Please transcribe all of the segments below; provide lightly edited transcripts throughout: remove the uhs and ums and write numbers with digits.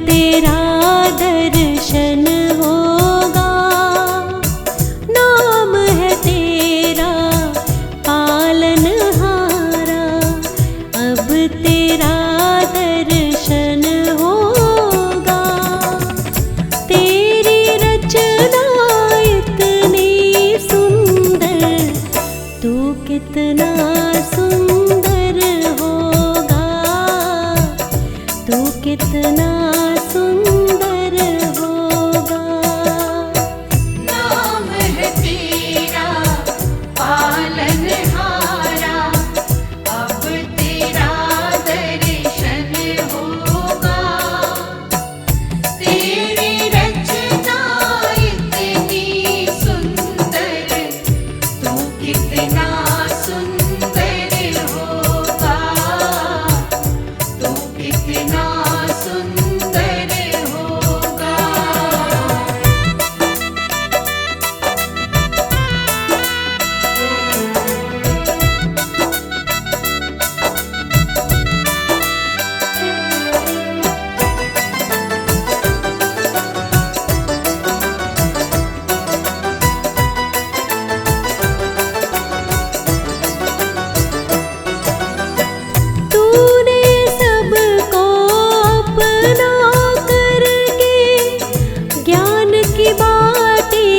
तेरा दर्शन होगा। नाम है तेरा पालनहारा, अब तेरा दर्शन होगा। तेरी रचना इतनी सुंदर, तू कितना सुंदर होगा, तू कितना सुंदर होगा। नाम है तेरा पालनहारा, अब तेरा दर्शन होगा। तेरी रचना इतनी सुंदर, तू कितना सुंदर होगा, तू कितना सुंदर होगा। तूने सबको अपना करके ज्ञान की बाटी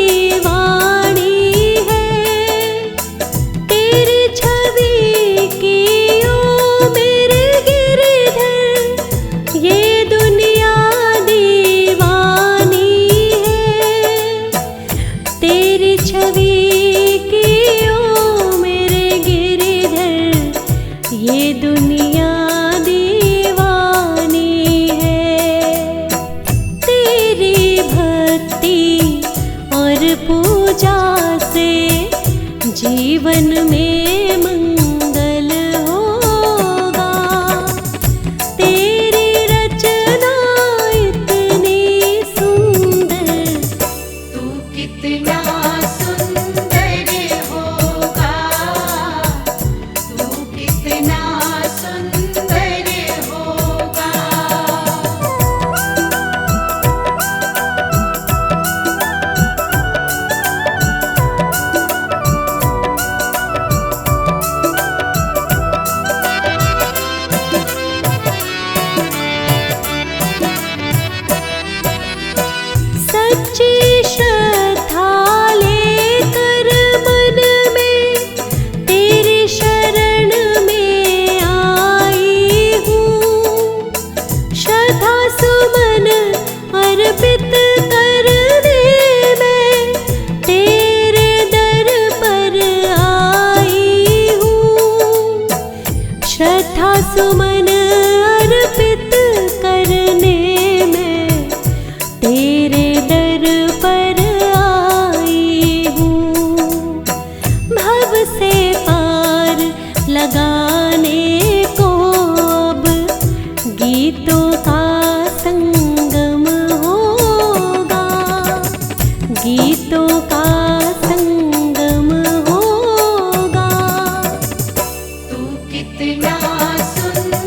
वाणी है। तेरी छवि की ओ मेरे गिरधर, ये दुनिया दीवानी है। तेरी छवि की ओ मेरे गिरधर, ये दुनिया दीवानी है। तेरी भक्ति और पूजा से जीवन में मंगल होगा। तेरी रचना इतनी सुंदर, तू कितना सुंदर होगा, तू कितना सुंदर होगा। सच्ची श्रद्धा लेकर मन में तेरी शरण में आई हूँ। श्रद्धा सुमन अर्पित करने में तेरे दर पर आई हूँ। श्रद्धा सुमन अर्पित करने में तेरे दर पर आई हूँ। भव से पार लगाने को अब गीतों का संगम होगा, गीतों का संगम होगा। तू कितना सुंदर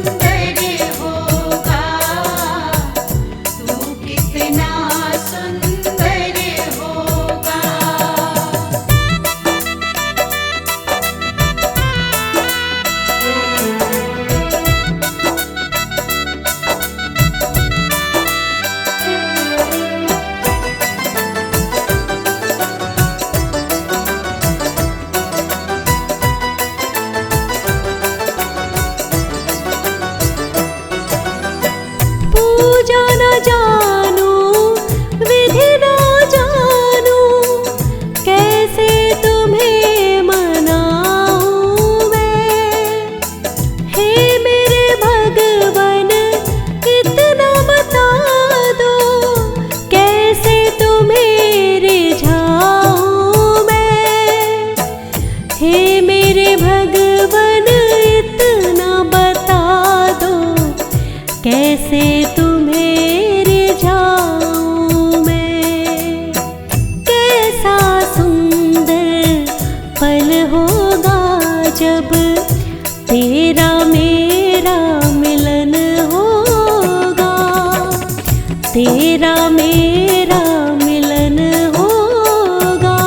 तेरा मेरा मिलन होगा।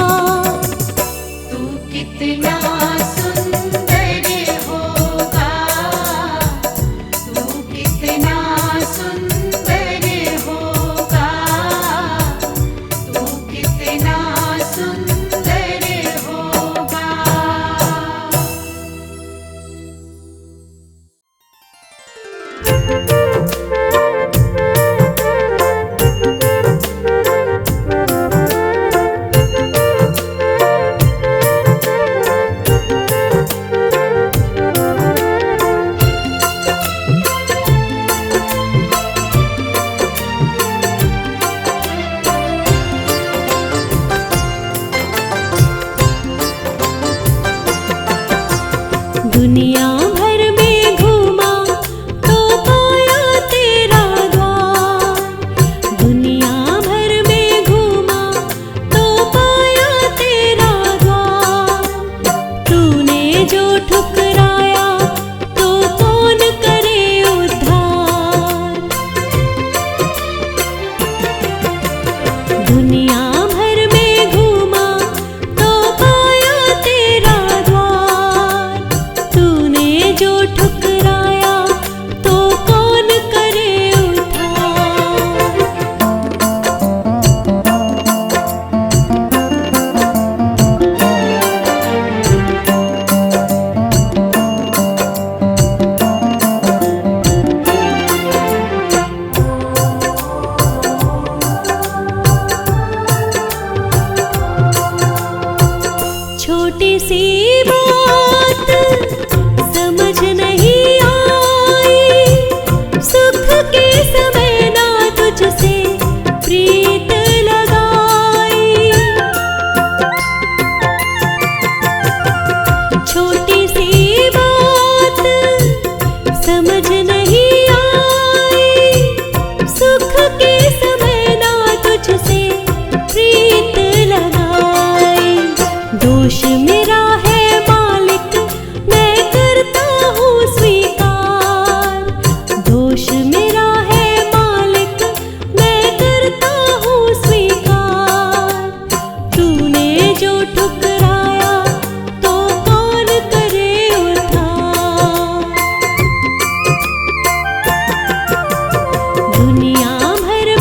तू कितना सुंदर होगा, तू कितना सुंदर होगा, तू कितना सुंदर होगा। दुनिया भर में घूमा तो पाया तेरा द्वार। दुनिया भर में घूमा तो पाया तेरा द्वार। तूने जो ठुकराया तो कौन करे उद्धार। दुनिया भर में घूमा तो पाया तेरा द्वार। तूने जो ठुकराया तो कौन करे उद्धार। छोटी सी बात समझ नहीं आई, सुख के समय ना तुझसे प्रीत लगाई। छोटी सी बात समझ नहीं आई, सुख के समय ना तुझसे प्रीत लगाई। दोष मेरा है मालिक, मैं करता हूँ स्वीकार। दोष मेरा है मालिक, मैं करता हूँ स्वीकार। तूने जो ठुकराया तो कौन करे उद्धार। दुनिया भर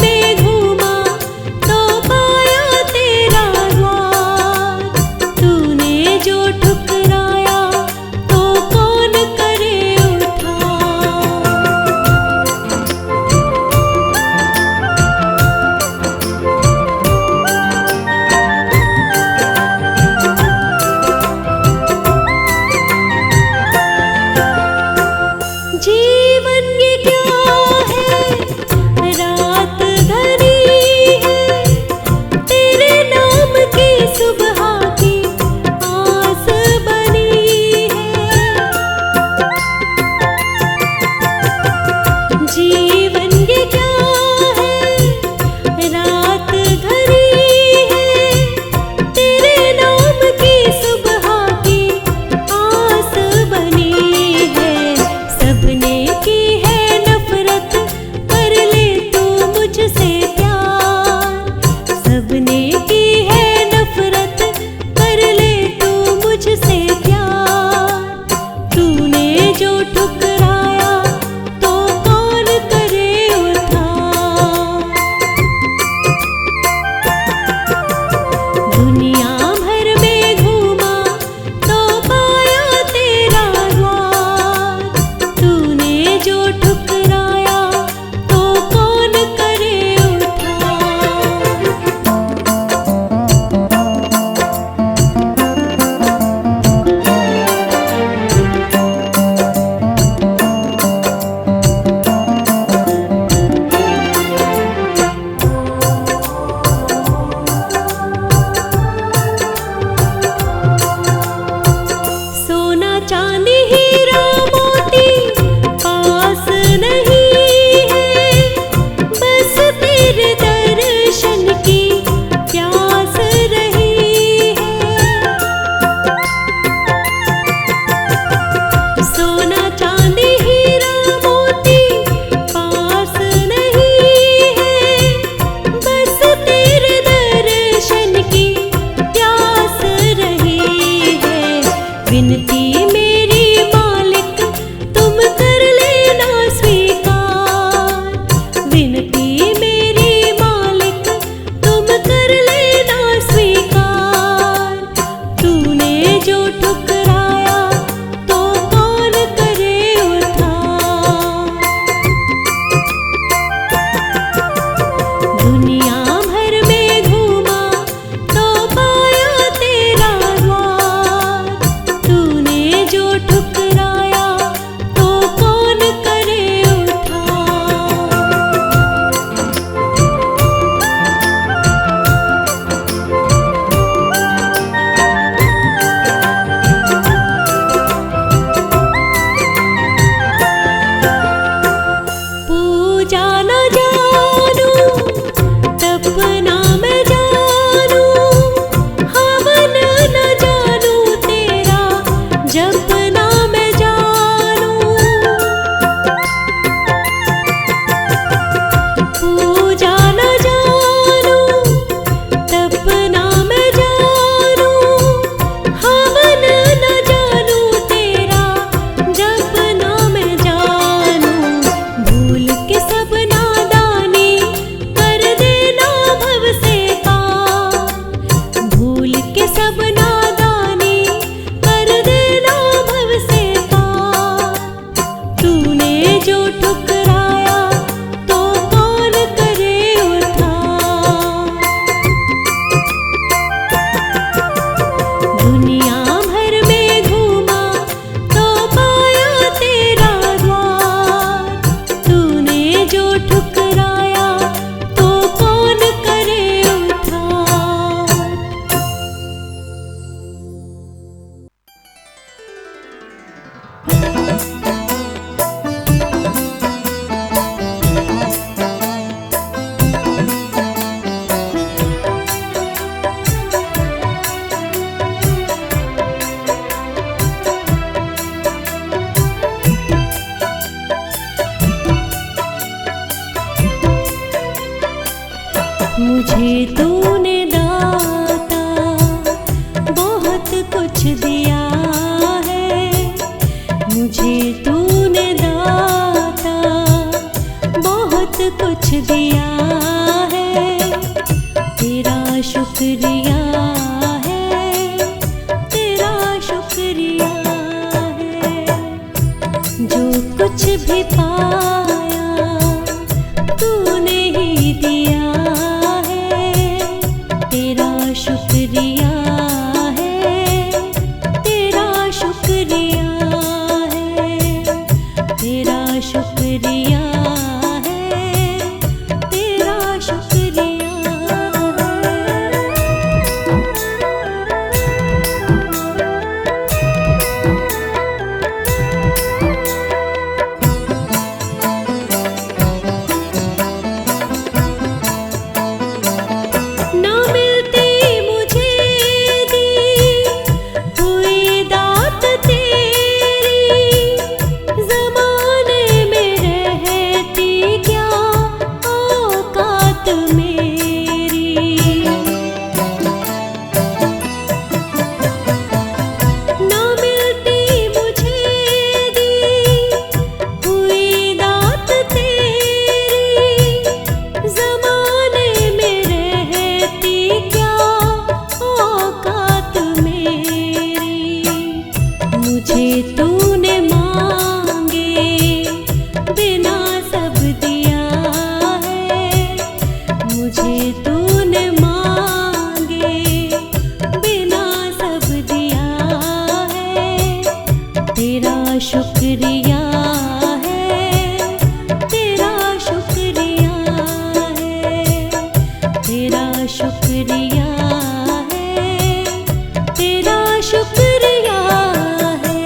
दुनिया भर में घूमा तो पाया तेरा द्वार। तूने जो ठुकराया तो कौन करे उद्धार। पूजा न जानू तपना मैं जानू, हवन न जानू तेरा जपना मैं जानू। पूजा न जानू तपना मैं जानू, हवन न जानू तेरा जपना मैं जानू। भूल के सब नादानी कर देना भव से पार। भूल के सब नादानी कर देना भव से पार। तूने जो ठुकराया तो कौन करे उद्धार। दुनिया भर में घूमा तो पाया तेरा द्वार। तूने जो ठुकराया तो कौन करे उद्धार। मुझे तूने दाता बहुत कुछ दिया है। मुझे तूने दाता बहुत कुछ दिया है। तेरा शुक्रिया है, तेरा शुक्रिया है। जो कुछ भी पाया तूने ही दिया है। तेरा शुक्रिया है, तेरा शुक्रिया है। तेरा शुक्रिया है, तेरा शुक्रिया ना मिलती मुझे दी हुई दात तेरी। ज़माने में रहती क्या औकात मेरी। ना मिलती मुझे दी हुई दात तेरी। ज़माने में रहती क्या औकात मेरी। मुझे तूने मांगे बिना सब दिया है। मुझे तूने मांगे बिना सब दिया है। तेरा शुक्रिया है, तेरा शुक्रिया है। तेरा शुक्रिया है, तेरा शुक्रिया है।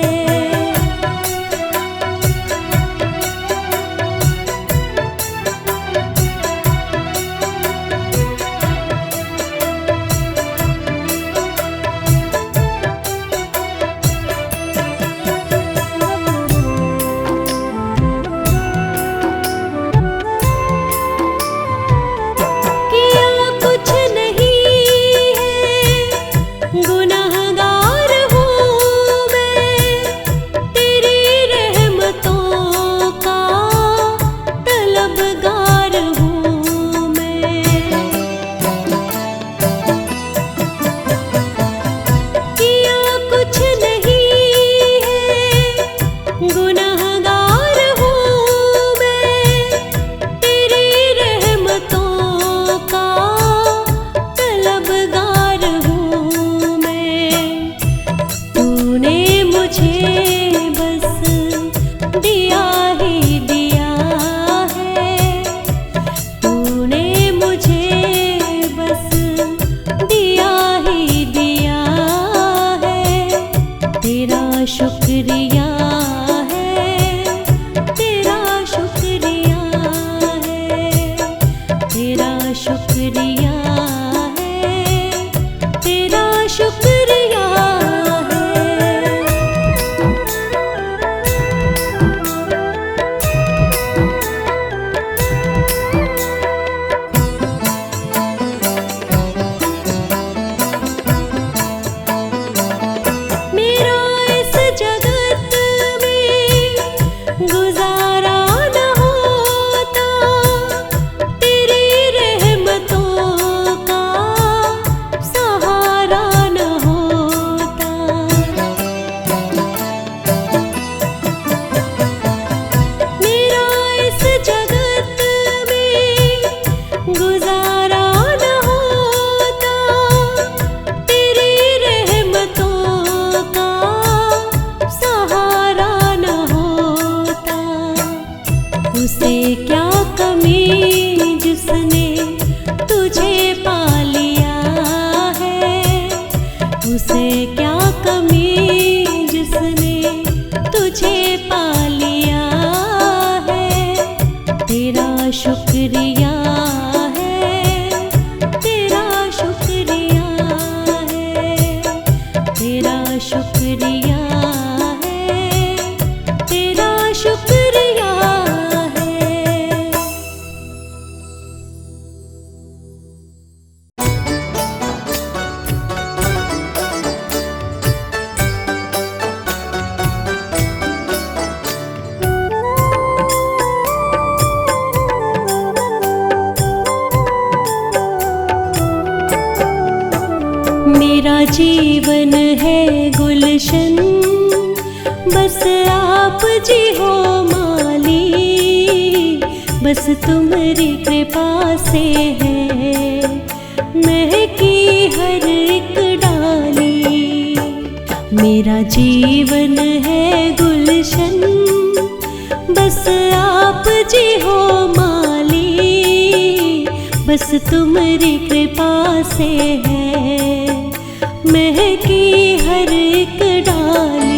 शुक्रिया है, तेरा शुक्रिया है। मेरा इस जगत में गुजारा न होता, तेरी रहमतों का सहारा न होता। मेरा इस जगत में गुजारा न होता, तेरी रहमतों का सहारा न होता। उसे क्या कमी जिसने तुझे पा लिया है, उसे क्या कमी जिसने तुझे पा लिया है। तेरा शुक्रिया है, तेरा शुक्रिया है, तेरा शुक्रिया है, तेरा शुक्रिया है। मेरा जीवन है गुलशन, बस आप जी हो माली, बस तुम्हारी कृपा से है महकी हर एक डाली। मेरा जीवन है गुलशन, बस आप जी हो माली, बस तुम्हारी कृपा से है महकी हर एक डाली।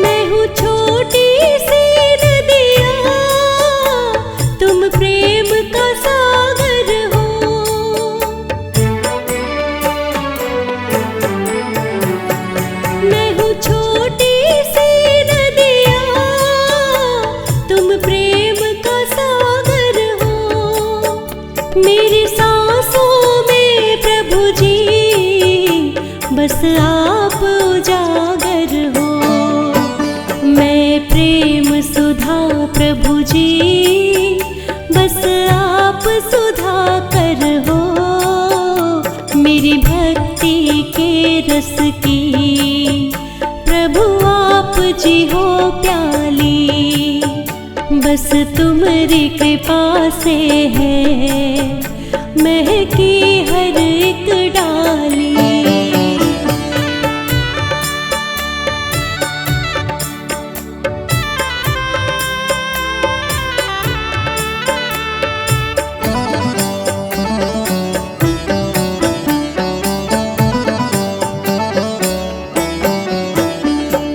मैं हूँ छोटी सी नदिया, तुम प्रेम का सागर हो। मैं हूँ छोटी सी नदिया, तुम प्रेम का सागर हो। मेरी सांसों में प्रभु जी बस आप उजागर हो। मैं प्रेम सुधा प्रभु जी बस आप सुधा कर हो। मेरी भक्ति के रस की प्रभु आप जी हो प्याली, बस तुम्हारी कृपा से है महकी हर एक डाली।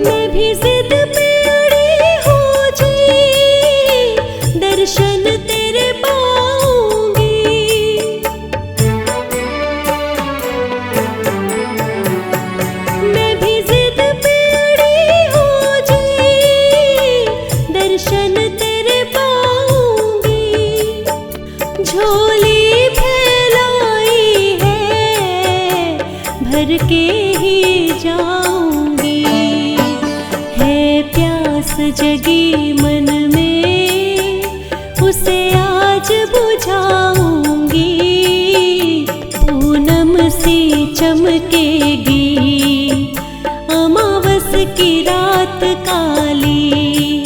मैं भी जिद पे अड़ी हूँ जी, दर्शन तेरे पाऊंगी। मैं भी जिद पे अड़ी हूँ जी, दर्शन तेरे पाऊंगी। झोली फैलाई है, भर के ही जाऊंगी। है प्यास जगी मन में, उसे आज बुझाऊंगी। पूनम सी चमकेगी, अमावस की रात काली,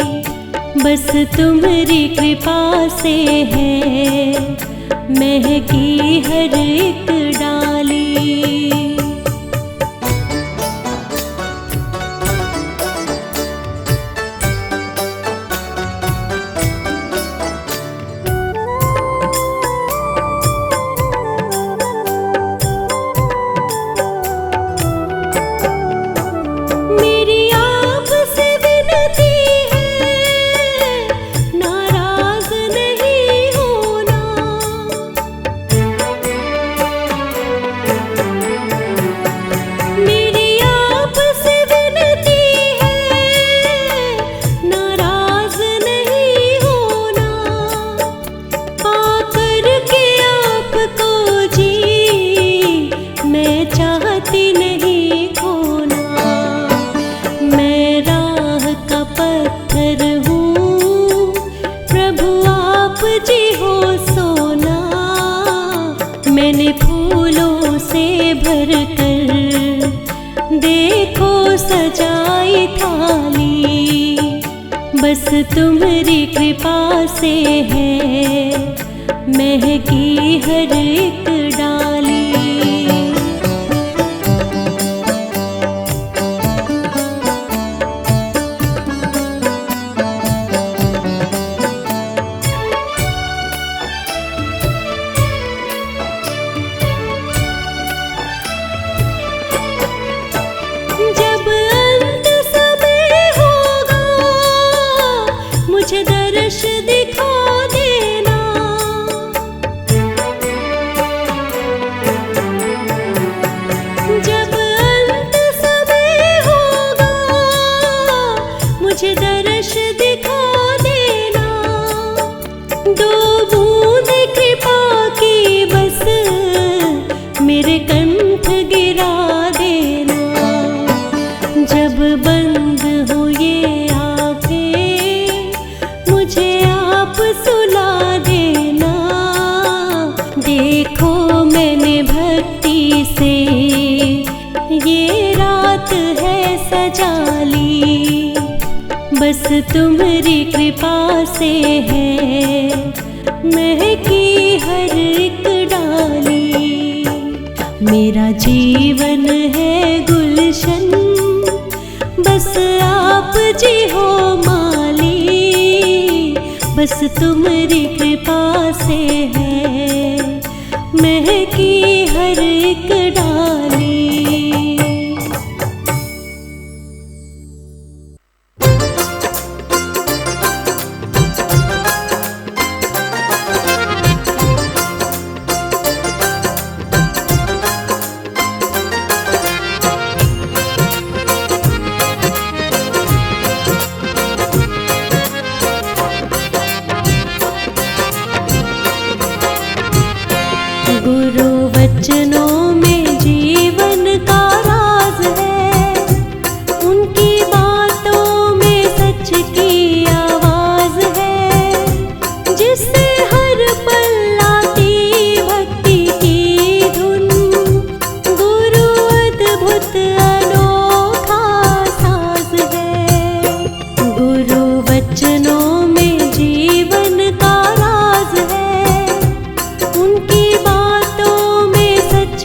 बस तुम्हारी कृपा से है महकी हर एक डाली। से भर कर, देखो सजाई थाली, बस तुम्हारी कृपा से है महकी हर एक डाली। जब अंत समय होगा मुझे दर्श दिखा देना, जब अंत समय होगा मुझे दर्श दिखा देना, दो बूंद कृपा की बस मेरे कंठ गिरा देना। जब बंद हो ये आँखें मुझे आप सुला देना, देखो मैंने भक्ति से ये रात है सजा ली, बस तुम्हारी कृपा से है महकी हर एक डाली। मेरा जीवन है गुलशन, बस आप जी हो माली, बस तुम्हारी कृपा से है महकी हर एक डाली। गुरु वचनों में जीवन का राज है, उनकी बातों में सच की आवाज है, जिससे हर पल आती भक्ति की धुन, गुरु अद्भुत अनोखा साज है। गुरु वचनों में जीवन का राज है, उनकी बातों में सच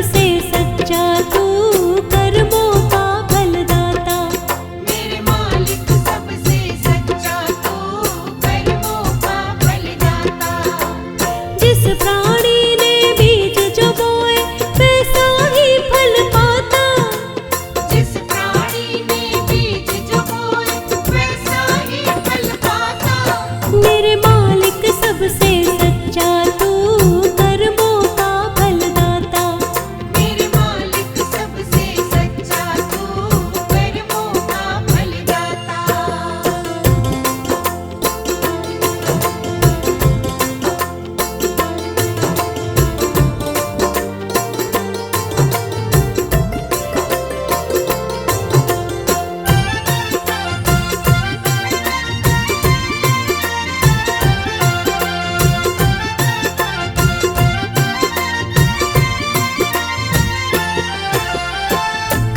सबसे सच्चा तू कर्मों का फलदाता। मेरे मालिक सबसे सच्चा तू कर्मों का फलदाता। जिस प्राणी ने बीज जो बोए वैसा ही फल पाता। जिस प्राणी ने बीज जो बोए वैसा ही फल पाता। मेरे मालिक सबसे सच्चा तू कर्मों का फलदाता। मेरे मालिक सबसे सच्चा तू कर्मों का फलदाता।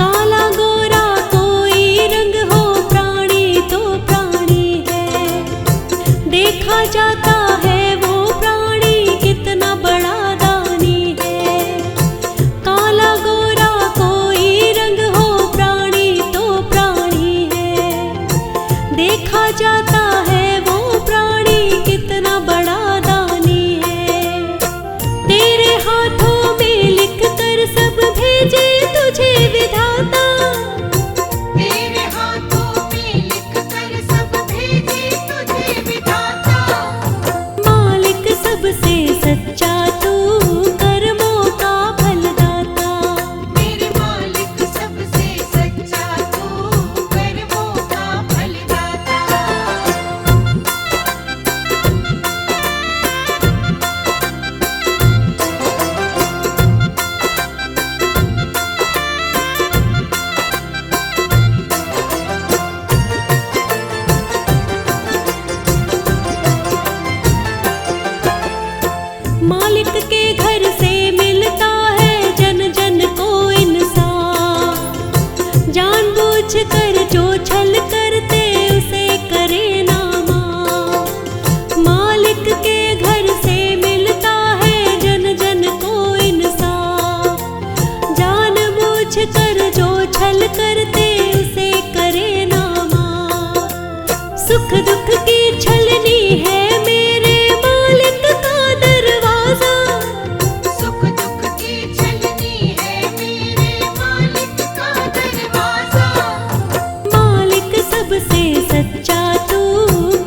काला गोरा कोई रंग हो प्राणी तो प्राणी है। देखा जाता है वो प्राणी कितना बड़ा दानी है। काला गोरा कोई रंग हो प्राणी तो प्राणी है। देखा जाता है वो प्राणी कितना बड़ा दानी है। तेरे हाथों में लिख कर सब भेजे तुझे विधाता। तेरे हाथों में लिख कर सब भेजे तुझे विधाता। मालिक सबसे सच्चा तू कर्मों का फलदाता। मेरे मालिक सबसे सच्चा तू कर्मों का फलदाता। मालिक के घर से मिलता है जन जन को इंसाफ। जानबूझ कर जो छल करते उसे करे ना माफ। मालिक के घर से मिलता है जन जन को इंसाफ। जानबूझ कर जो छल करते उसे करे ना माफ। सुख दुख की छलनी है मेरे मालिक का दरवाजा। सुख दुख की छलनी है मेरे मालिक का दरवाजा। मालिक सबसे सच्चा तू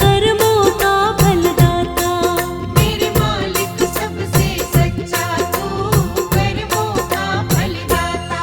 कर्मों का फलदाता। मेरे मालिक सबसे सच्चा तू कर्मों का फलदाता।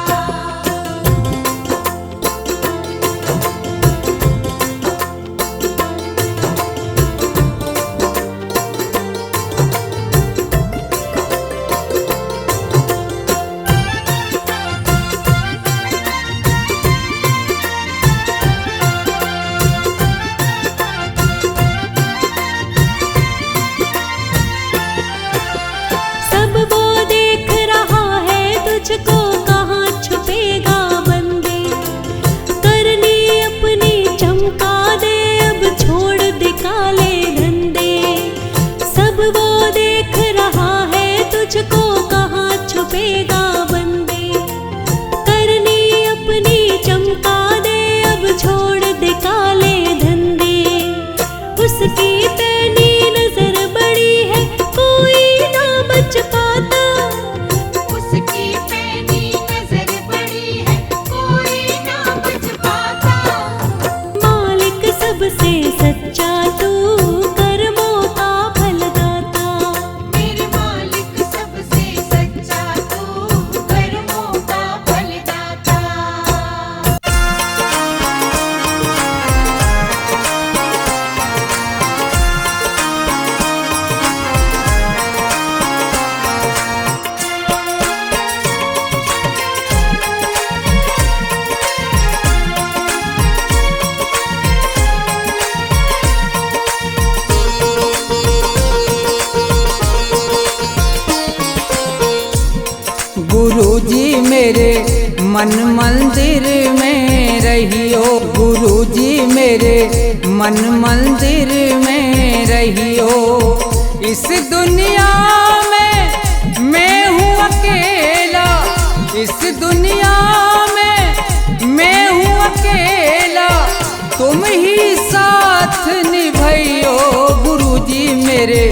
सब वो देख रहा है तुझको कहाँ छुपेगा बंदे। करनी अपनी चमका दे अब छोड़ दे काले धंधे। सब वो देख रहा है तुझको कहाँ छुपेगा बंदे। करनी अपनी चमका दे अब छोड़ दे काले धंधे। उसकी पैनी नजर बड़ी है कोई ना बच पाता। उसकी पैनी नजर बड़ी है कोई ना बच पाता। मालिक सबसे सच्चा तू कर्मों का फलदाता। मेरे मालिक सबसे सच्चा तू कर्मों का फलदाता। गुरुजी मेरे मन मंदिर में रहियो। गुरुजी मेरे मन मंदिर में रहियो। इस दुनिया में मैं हूँ अकेला इस दुनिया में मैं हूँ अकेला, तुम ही साथ निभाइयो गुरुजी मेरे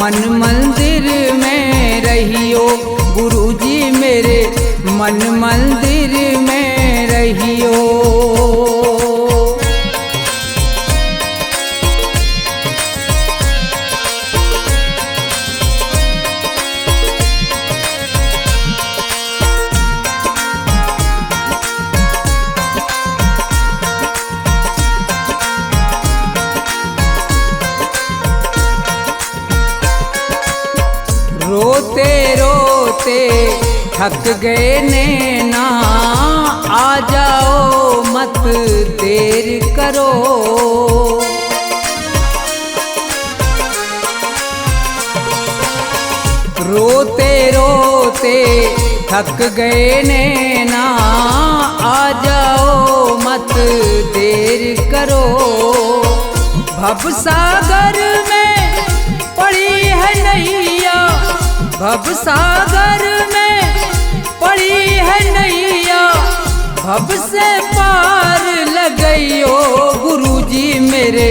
मन मंदिर में रहियो, गुरुजी मेरे मन मंदिर में रहियो। रोते रोते थक गए नैना, आ जाओ मत देर करो। रोते रोते थक गए नैना, आ जाओ मत देर करो। भव सागर में पड़ी है नैया, भव सागर में पड़ी है नैया, भव से पार लगइयो गुरुजी मेरे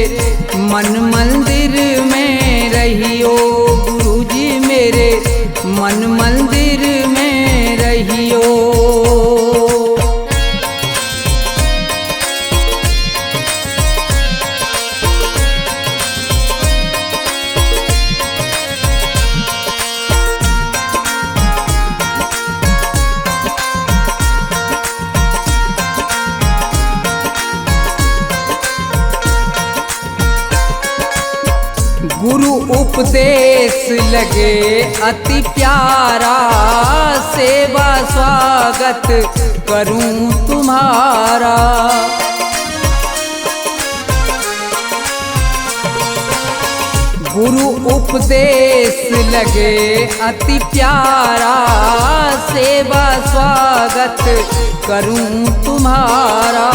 मन मंदिर में रहियो, गुरुजी मेरे मन मंदिर में रहियो। गुरु उपदेश लगे अति प्यारा, सेवा स्वागत करूं तुम्हारा। गुरु उपदेश लगे अति प्यारा, सेवा स्वागत करूं तुम्हारा।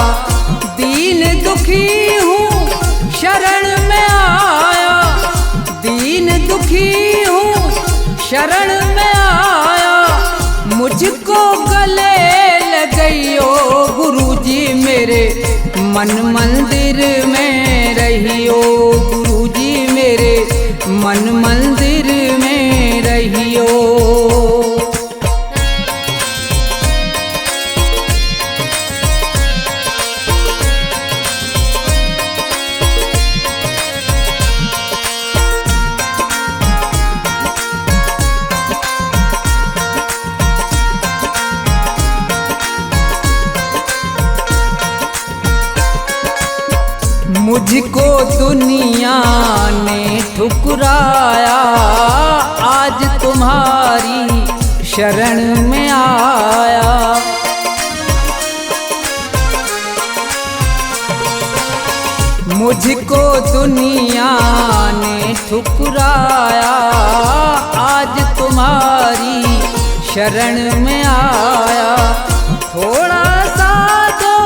दीन दुखी हूँ शरण में आया, दीन दुखी हूँ शरण में आया, मुझको गले लगइयो गुरुजी मेरे मन मंदिर में रहियो, गुरुजी मेरे मन मंदिर में रहियो। मुझको दुनिया ने ठुकराया, आज तुम्हारी शरण में आया। मुझको दुनिया ने ठुकराया, आज तुम्हारी शरण में आया। थोड़ा सा दो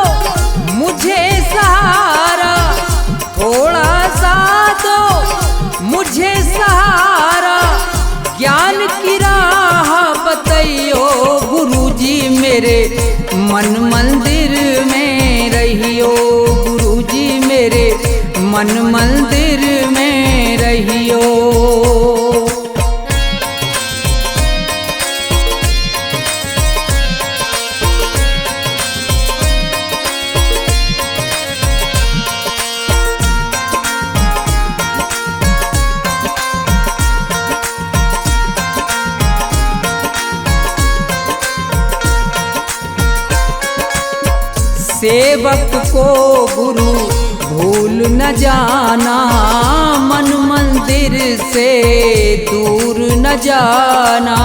मुझे सहारा, थोड़ा सा दो मुझे सहारा, ज्ञान की राह बताइयो गुरुजी मेरे मन मंदिर में रहियो, गुरुजी मेरे मन मंदिर में रहियो। सेवक को गुरु भूल न जाना, मन मंदिर से दूर न जाना।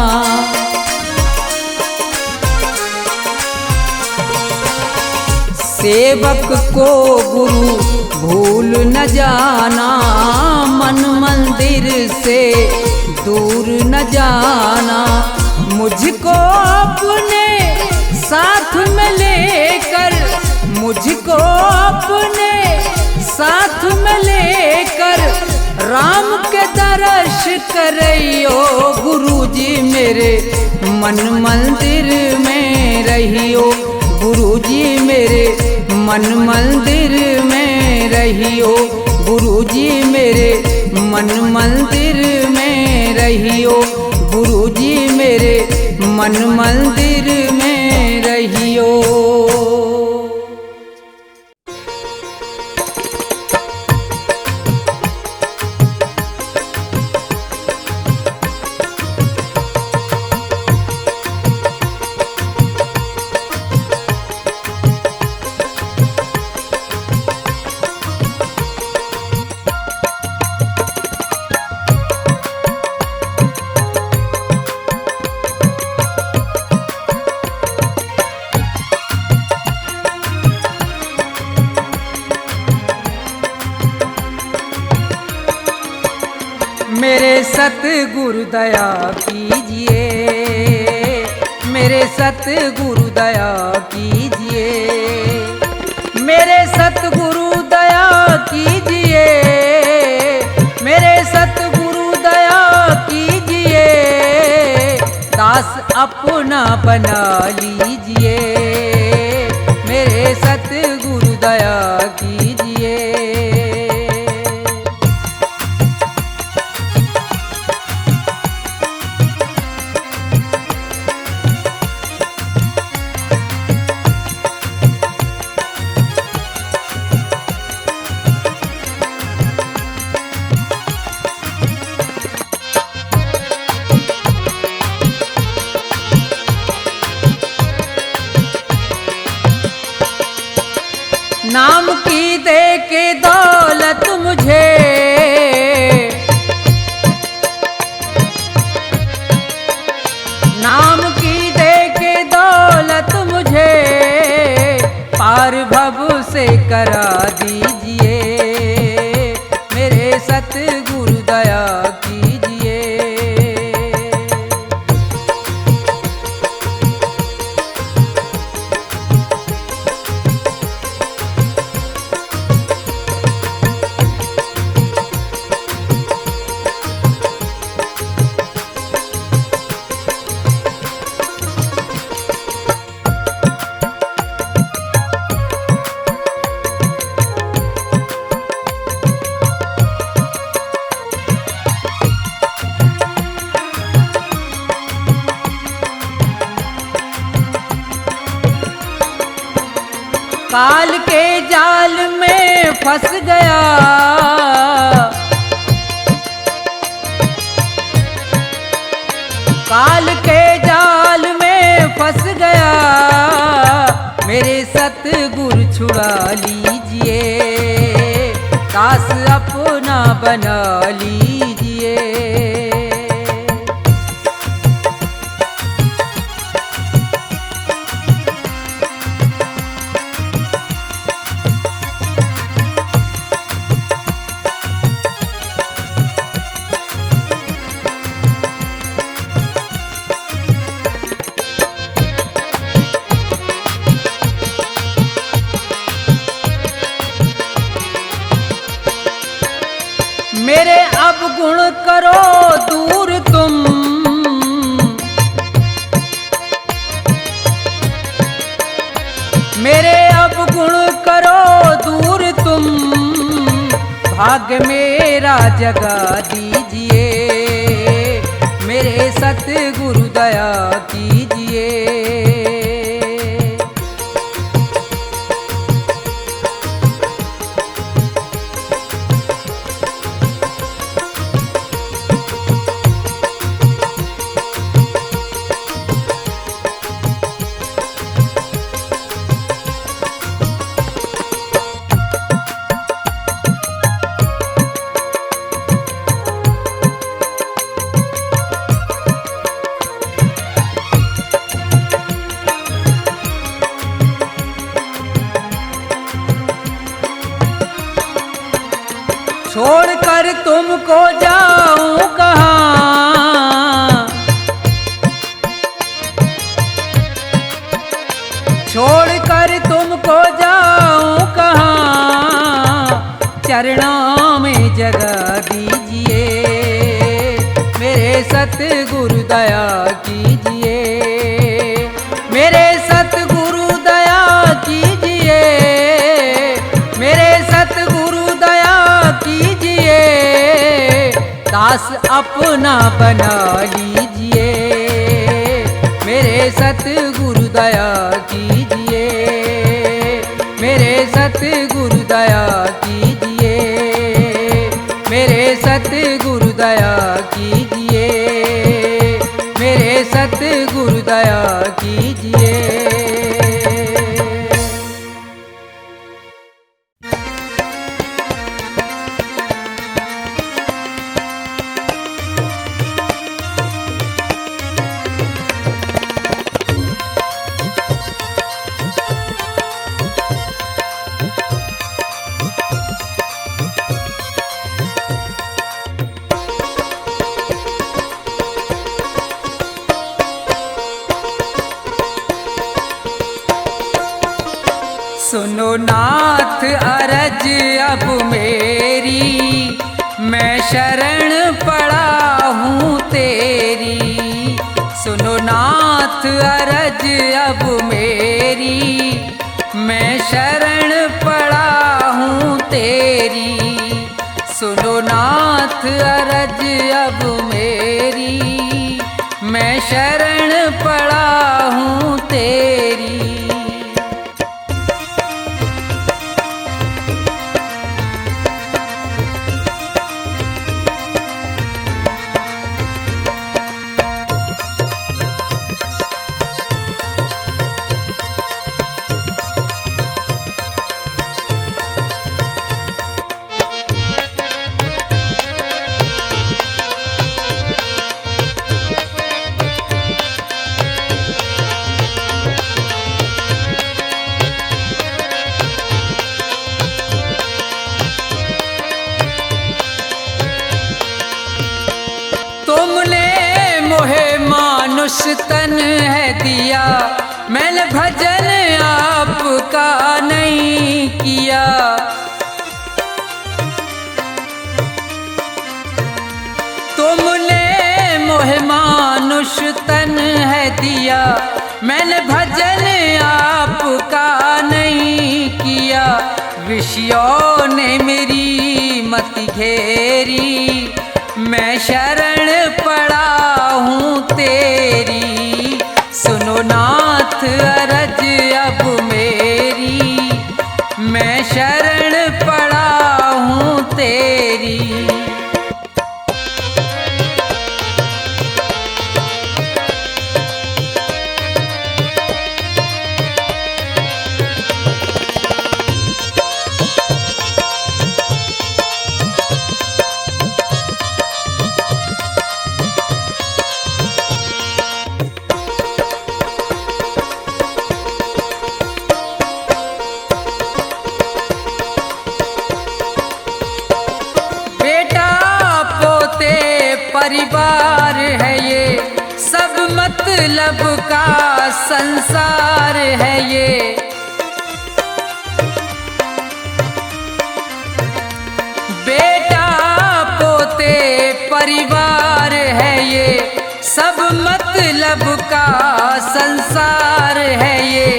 सेवक को गुरु भूल न जाना, मन मंदिर से दूर न जाना। मुझको अपने साथ में लेकर, मुझको अपने साथ में लेकर, राम के दर्श करइयो गुरुजी मेरे मन मंदिर में रहियो गुरुजी मेरे, मन मंदिर में रहियो गुरुजी मेरे, मन मंदिर में रहियो गुरुजी मेरे, मन मंदिर में रहियो। मेरे सतगुरु दया कीजिए, मेरे सतगुरु दया कीजिए, मेरे सतगुरु दया कीजिए, मेरे सतगुरु दया कीजिए, दास अपना बना लीजिए, मेरे सतगुरु दया कीजिए। नाम की दे के दौलत मुझे, नाम की दे के दौलत मुझे, पार भव से करा दीजिए, मेरे सतगुरु दया कीजिए। काल के जाल में फंस गया, काल के जाल में फंस गया, मेरे सतगुरु छुड़ा लीजिए, दास अपना बना लीजिए। मेरे अब गुण करो दूर तुम, मेरे अब गुण करो दूर तुम, भाग्य मेरा जगा दीजिए, मेरे सतगुरु दया कीजिए। छोड़कर तुमको जाऊं कहाँ, छोड़कर तुमको जाऊं कहाँ, चरणों में जगह दीजिए, मेरे सतगुरु दया कीजिए। दास अपना बना लीजिए, मेरे सतगुरु दया कीजिए, मेरे सतगुरु दया कीजिए, मेरे सतगुरु दया कीजिए, मेरे सतगुरु दया कीजिए। सुनो नाथ अरज अब मेरी, मैं शरण पड़ा हूँ तेरी। सुनो नाथ अरज अब मेरी, मैं शरण पड़ा हूँ तेरी। सुनो नाथ अरज अब मेरी, मैं शरण पड़ा हूँ तेरी। मानुष तन है दिया, मैंने भजन आपका नहीं किया। तुमने मोहे मानुष तन है दिया, मैंने भजन आपका नहीं किया। विषयों ने मेरी मत घेरी, मैं शरण पड़ा हूँ तेरी। सुनो नाथ अरज अब मेरी, मैं शरण पड़ा हूँ तेरी। परिवार है ये, सब मतलब का संसार है ये। बेटा पोते परिवार है ये, सब मतलब का संसार है ये।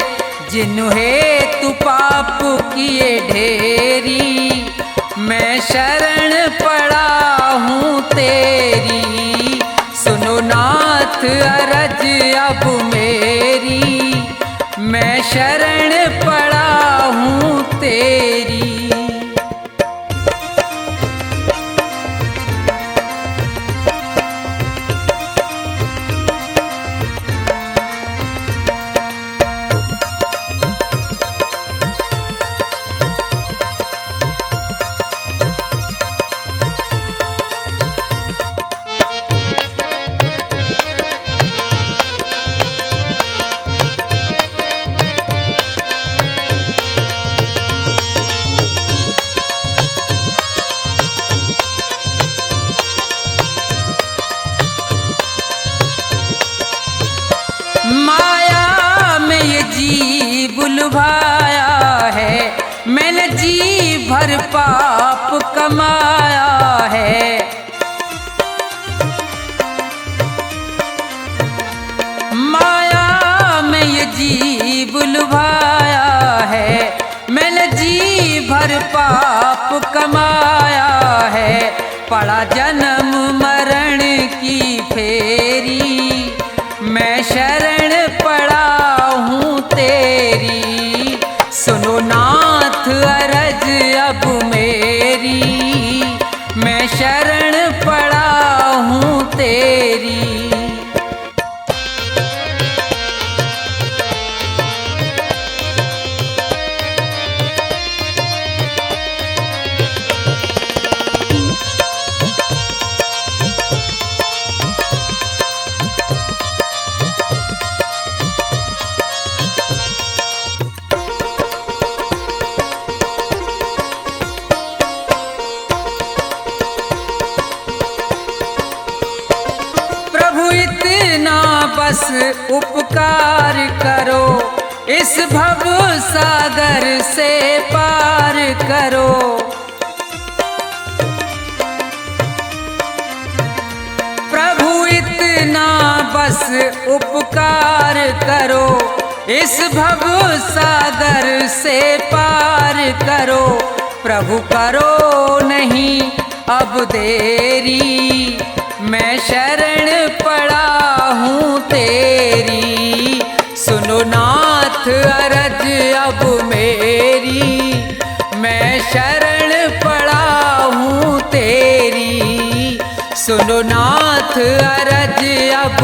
जिन्हें तू पाप किए ढेरी, मैं शरण पड़ा हूँ तेरी। सुनो नाथ अरज अब मेरी, मैं शरण पड़ा हूँ तेरी। लुभाया है, मैंने जी भर पाप कमाया है। माया में ये जीव लुभाया है, मैंने जी भर पाप कमाया है। पड़ा जन्म मरण की फेरी, मैं शरण पड़ा हूँ तेरी। सुनो नाथ अरज अब मेरी, मैं शरण पड़ा हूँ तेरी। बस उपकार करो, इस भव सागर से पार करो। प्रभु इतना बस उपकार करो, इस भव सागर से पार करो। प्रभु करो नहीं अब देरी, मैं शरण पड़ा हूँ तेरी। सुनो नाथ अरज अब मेरी, मैं शरण पड़ा हूँ तेरी। सुनो नाथ अरज अब